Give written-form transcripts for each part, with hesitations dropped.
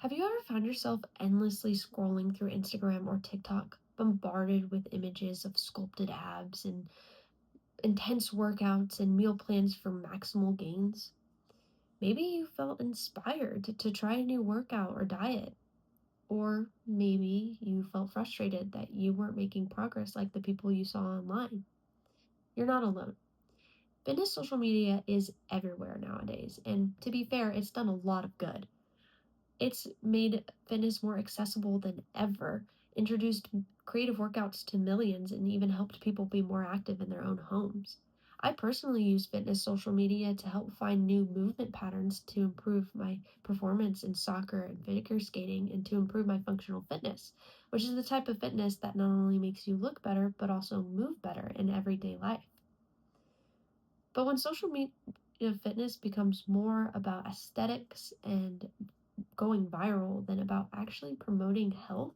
Have you ever found yourself endlessly scrolling through Instagram or TikTok, bombarded with images of sculpted abs and intense workouts and meal plans for maximal gains? Maybe you felt inspired to try a new workout or diet, or maybe you felt frustrated that you weren't making progress like the people you saw online. You're not alone. Fitness social media is everywhere nowadays, and to be fair, it's done a lot of good. It's made fitness more accessible than ever, introduced creative workouts to millions, and even helped people be more active in their own homes. I personally use fitness social media to help find new movement patterns to improve my performance in soccer and figure skating and to improve my functional fitness, which is the type of fitness that not only makes you look better, but also move better in everyday life. But when social media fitness becomes more about aesthetics and going viral than about actually promoting health,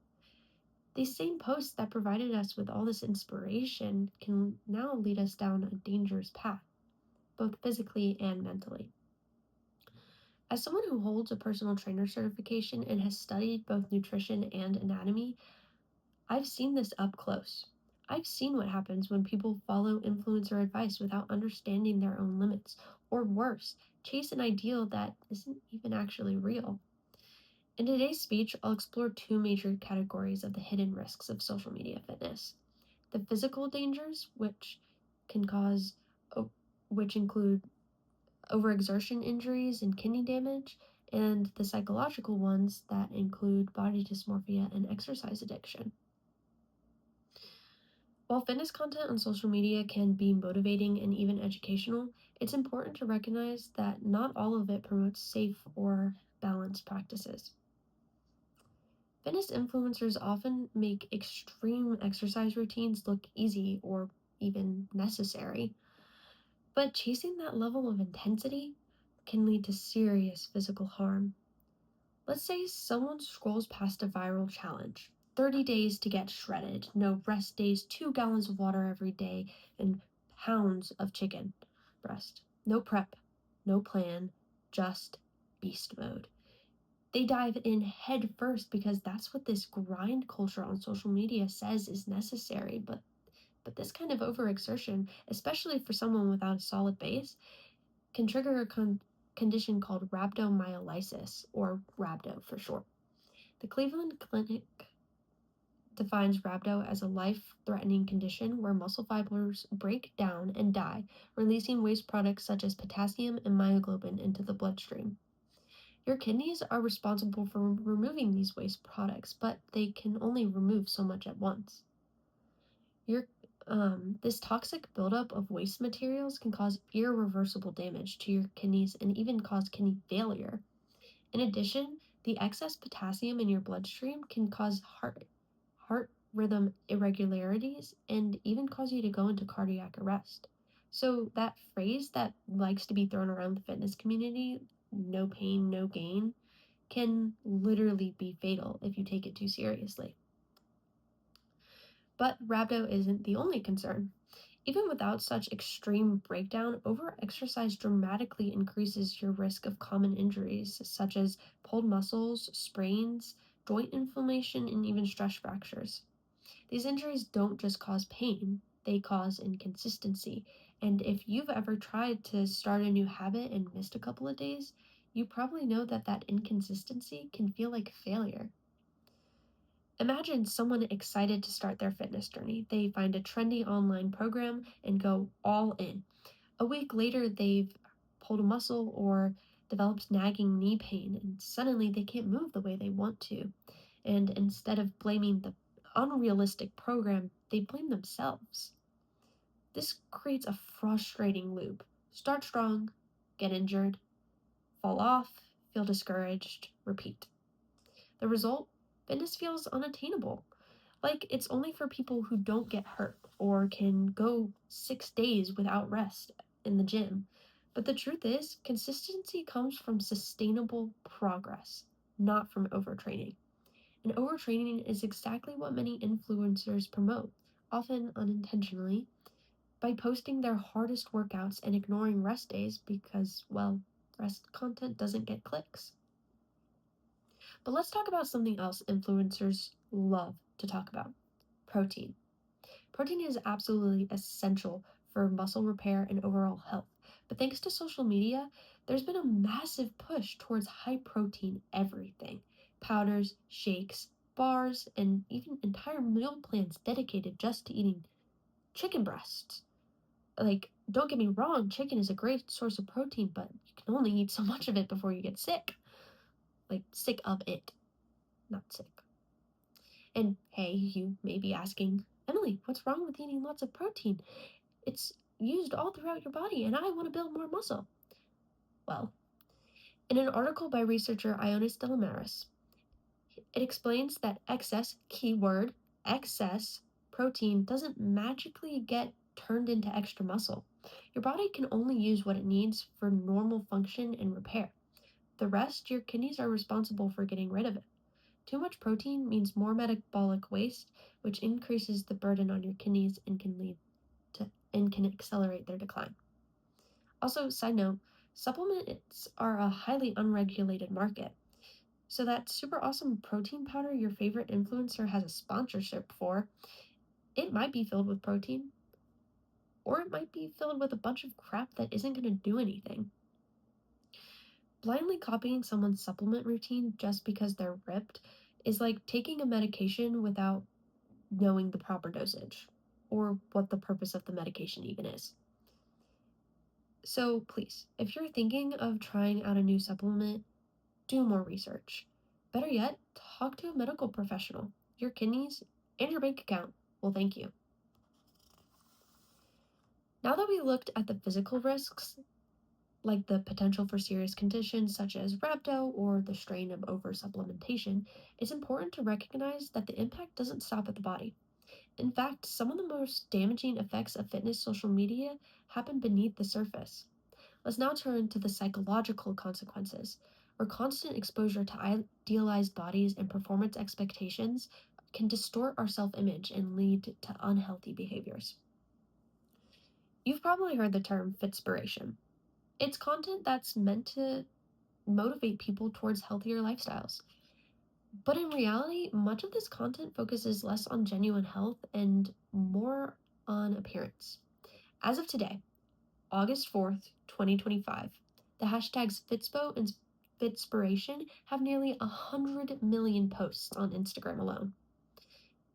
these same posts that provided us with all this inspiration can now lead us down a dangerous path, both physically and mentally. As someone who holds a personal trainer certification and has studied both nutrition and anatomy, I've seen this up close. I've seen what happens when people follow influencer advice without understanding their own limits, or worse, chase an ideal that isn't even actually real. In today's speech, I'll explore two major categories of the hidden risks of social media fitness. The physical dangers, can cause, o- which include overexertion injuries and kidney damage, and the psychological ones that include body dysmorphia and exercise addiction. While fitness content on social media can be motivating and even educational, it's important to recognize that not all of it promotes safe or balanced practices. Fitness influencers often make extreme exercise routines look easy or even necessary, but chasing that level of intensity can lead to serious physical harm. Let's say someone scrolls past a viral challenge 30 days to get shredded, no rest days, 2 gallons of water every day, and pounds of chicken breast. No prep, no plan, just beast mode. They dive in head first because that's what this grind culture on social media says is necessary. But this kind of overexertion, especially for someone without a solid base, can trigger a condition called rhabdomyolysis, or rhabdo for short. The Cleveland Clinic defines rhabdo as a life-threatening condition where muscle fibers break down and die, releasing waste products such as potassium and myoglobin into the bloodstream. Your kidneys are responsible for removing these waste products, but they can only remove so much at once. Your This toxic buildup of waste materials can cause irreversible damage to your kidneys and even cause kidney failure. In addition, the excess potassium in your bloodstream can cause heart rhythm irregularities and even cause you to go into cardiac arrest. So that phrase that likes to be thrown around the fitness community, no pain, no gain, can literally be fatal if you take it too seriously. But rhabdo isn't the only concern. Even without such extreme breakdown, overexercise dramatically increases your risk of common injuries such as pulled muscles, sprains, joint inflammation, and even stress fractures. These injuries don't just cause pain, they cause inconsistency. And if you've ever tried to start a new habit and missed a couple of days, you probably know that that inconsistency can feel like failure. Imagine someone excited to start their fitness journey. They find a trendy online program and go all in. A week later, they've pulled a muscle or developed nagging knee pain, and suddenly they can't move the way they want to. And instead of blaming the unrealistic program, they blame themselves. This creates a frustrating loop. Start strong, get injured, fall off, feel discouraged, repeat. The result? Fitness feels unattainable. Like it's only for people who don't get hurt or can go 6 days without rest in the gym. But the truth is, consistency comes from sustainable progress, not from overtraining. And overtraining is exactly what many influencers promote, often unintentionally, by posting their hardest workouts and ignoring rest days because, well, rest content doesn't get clicks. But let's talk about something else influencers love to talk about: protein. Protein is absolutely essential for muscle repair and overall health. But thanks to social media, there's been a massive push towards high protein everything: powders, shakes, bars, and even entire meal plans dedicated just to eating chicken breasts. Like, don't get me wrong, chicken is a great source of protein, but you can only eat so much of it before you get sick. Like, sick of it, not sick. And hey, you may be asking, Emily, what's wrong with eating lots of protein? It's used all throughout your body, and I want to build more muscle. Well, in an article by researcher Ionis Delamaris, it explains that excess, keyword, excess protein doesn't magically get turned into extra muscle. Your body can only use what it needs for normal function and repair. The rest, your kidneys are responsible for getting rid of it. Too much protein means more metabolic waste, which increases the burden on your kidneys and can accelerate their decline. Also, side note, supplements are a highly unregulated market. So that super awesome protein powder your favorite influencer has a sponsorship for, it might be filled with protein, or it might be filled with a bunch of crap that isn't going to do anything. Blindly copying someone's supplement routine just because they're ripped is like taking a medication without knowing the proper dosage, or what the purpose of the medication even is. So please, if you're thinking of trying out a new supplement, do more research. Better yet, talk to a medical professional. Your kidneys and your bank account will thank you. Now that we looked at the physical risks, like the potential for serious conditions such as rhabdo or the strain of oversupplementation, it's important to recognize that the impact doesn't stop at the body. In fact, some of the most damaging effects of fitness social media happen beneath the surface. Let's now turn to the psychological consequences, where constant exposure to idealized bodies and performance expectations can distort our self image and lead to unhealthy behaviors. You've probably heard the term fitspiration. It's content that's meant to motivate people towards healthier lifestyles. But in reality, much of this content focuses less on genuine health and more on appearance. As of today, August 4th, 2025, the hashtags Fitspo and Fitspiration have nearly 100 million posts on Instagram alone.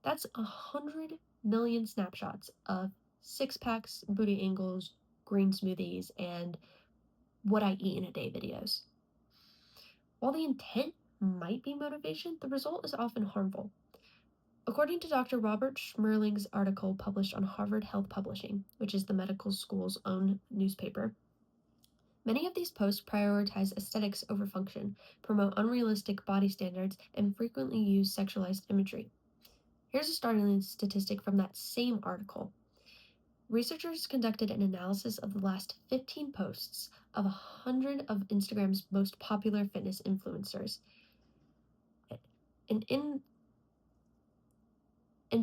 That's 100 million snapshots of six packs, booty angles, green smoothies, and what I eat in a day videos. While the intent might be motivation, the result is often harmful. According to Dr. Robert Schmerling's article published on Harvard Health Publishing, which is the medical school's own newspaper, many of these posts prioritize aesthetics over function, promote unrealistic body standards, and frequently use sexualized imagery. Here's a startling statistic from that same article. Researchers conducted an analysis of the last 15 posts of 100 of Instagram's most popular fitness influencers, and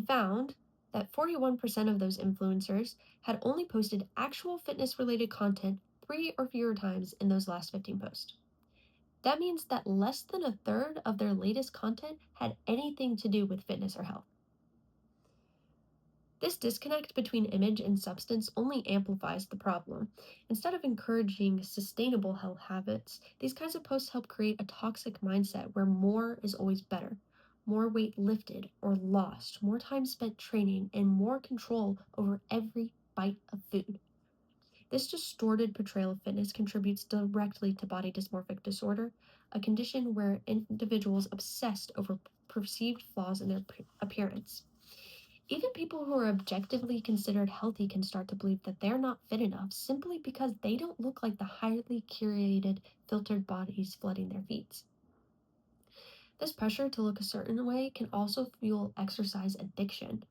found that 41% of those influencers had only posted actual fitness-related content 3 or fewer times in those last 15 posts. That means that less than a third of their latest content had anything to do with fitness or health. This disconnect between image and substance only amplifies the problem. Instead of encouraging sustainable health habits, these kinds of posts help create a toxic mindset where more is always better. More weight lifted or lost, more time spent training, and more control over every bite of food. This distorted portrayal of fitness contributes directly to body dysmorphic disorder, a condition where individuals obsessed over perceived flaws in their appearance. Even people who are objectively considered healthy can start to believe that they're not fit enough simply because they don't look like the highly curated, filtered bodies flooding their feeds. This pressure to look a certain way can also fuel exercise addiction.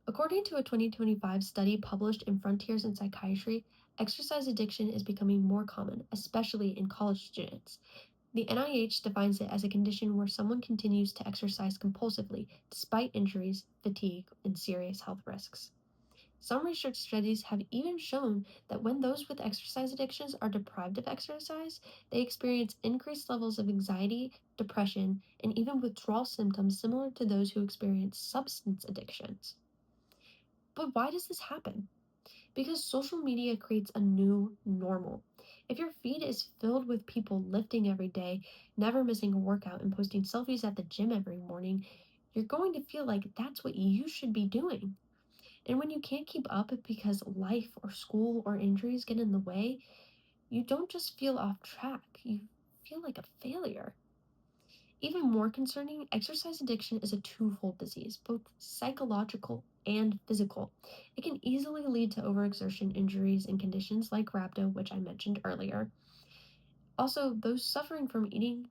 According to a 2025 study published in Frontiers in Psychiatry, exercise addiction is becoming more common, especially in college students. The NIH defines it as a condition where someone continues to exercise compulsively despite injuries, fatigue, and serious health risks. Some research studies have even shown that when those with exercise addictions are deprived of exercise, they experience increased levels of anxiety, depression, and even withdrawal symptoms similar to those who experience substance addictions. But why does this happen? Because social media creates a new normal. If your feed is filled with people lifting every day, never missing a workout, and posting selfies at the gym every morning, you're going to feel like that's what you should be doing. And when you can't keep up because life or school or injuries get in the way, you don't just feel off track, you feel like a failure. Even more concerning, exercise addiction is a twofold disease, both psychological and physical. It can easily lead to overexertion injuries and conditions like rhabdo, which I mentioned earlier. Also, those suffering from eating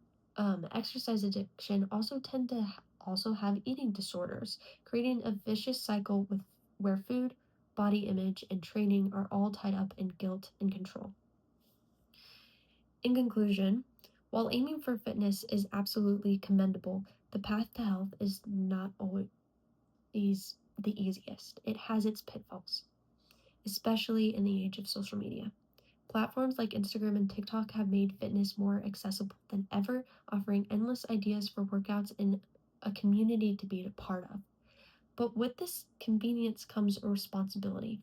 exercise addiction also tend to also have eating disorders, creating a vicious cycle with where food, body image, and training are all tied up in guilt and control. In conclusion, while aiming for fitness is absolutely commendable, the path to health is not always the easiest. It has its pitfalls, especially in the age of social media. Platforms like Instagram and TikTok have made fitness more accessible than ever, offering endless ideas for workouts and a community to be a part of. But with this convenience comes a responsibility.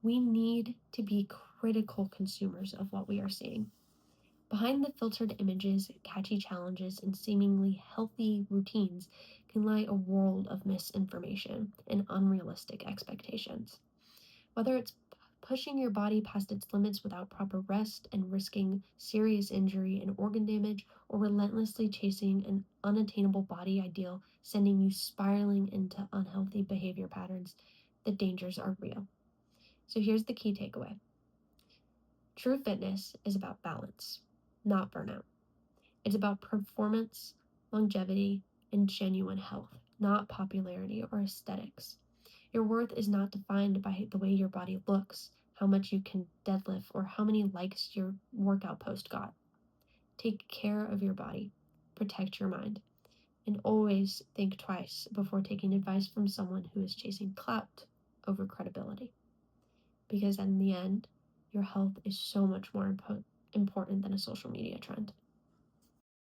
We need to be critical consumers of what we are seeing. Behind the filtered images, catchy challenges, and seemingly healthy routines can lie a world of misinformation and unrealistic expectations. Whether it's pushing your body past its limits without proper rest and risking serious injury and organ damage, or relentlessly chasing an unattainable body ideal, sending you spiraling into unhealthy behavior patterns, the dangers are real. So here's the key takeaway: true fitness is about balance, not burnout. It's about performance, longevity, and genuine health, not popularity or aesthetics. Your worth is not defined by the way your body looks, how much you can deadlift, or how many likes your workout post got. Take care of your body, protect your mind, and always think twice before taking advice from someone who is chasing clout over credibility. Because in the end, your health is so much more important than a social media trend.